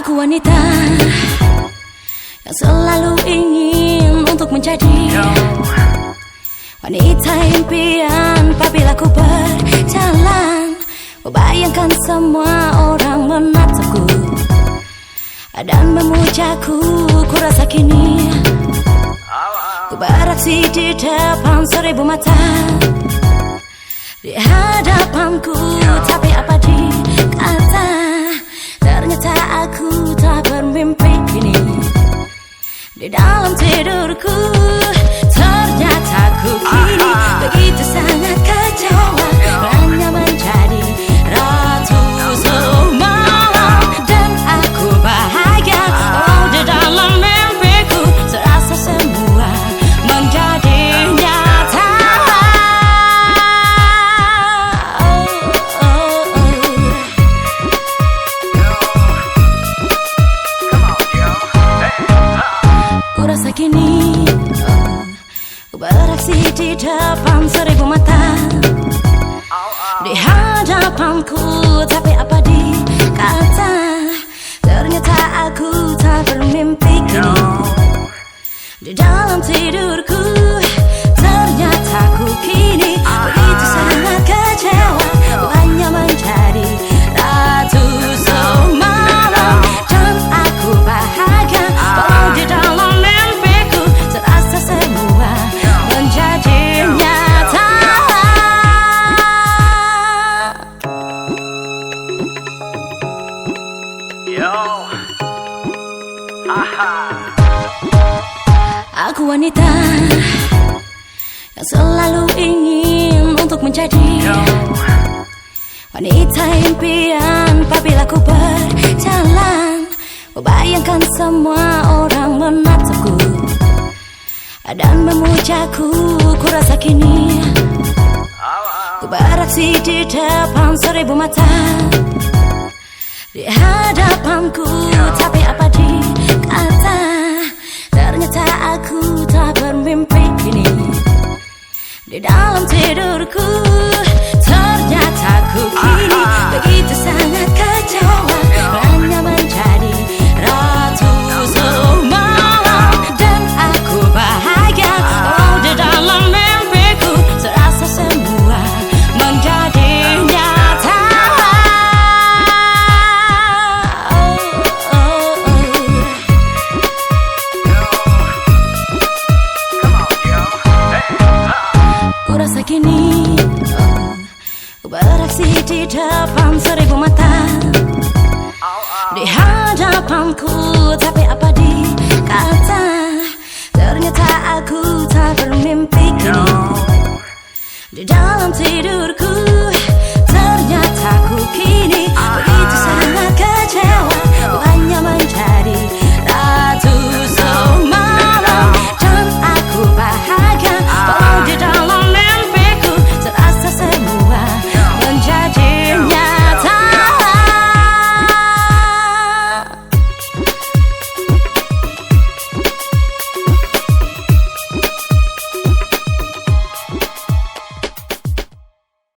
Aku wanita yang selalu ingin untuk menjadi wanita impian. Apabila ku berjalan, membayangkan semua orang menatapku dan memujaku. Ku rasa kini ku beraksi di depan 1000 mata di hadapanku. Tapi apa dikata, ternyata aku tak bermimpi kini. Di dalam tidurku ternyata ku kini begitu sangat kecewa, hanya menjadi ratu semalam. Dan aku bahagia, oh di dalam mimpiku serasa semua menjadi nyata. Ku rasa kini ku beraksi di depan 1000 mata di hadapanku. Tapi apa dikata, ternyata aku tak bermimpi kini. Di dalam tidurku ternyata ku kini begitu sangat kecewa, hanya menjadi ratu semalam. Dan aku bahagia, walau di dalam mimpiku terasa semua menjadi nyata. Aku wanita yang selalu ingin untuk menjadi wanita impian. Apabila ku berjalan, membayangkan semua orang menatapku dan memujaku. Ku rasa kini ku beraksi di depan 1000 mata di hadapanku. Tapi apa dikata, ternyata aku tak bermimpi kini. Di dalam tidurku ternyata ku kini begitu sangat kecewa, hanya menjadi ratu semalam. Dan aku bahagia, oh di dalam mimpiku serasa semua menjadi nyata. Ku rasa kini ku beraksi di depan 1000 mata di hadapanku. Tapi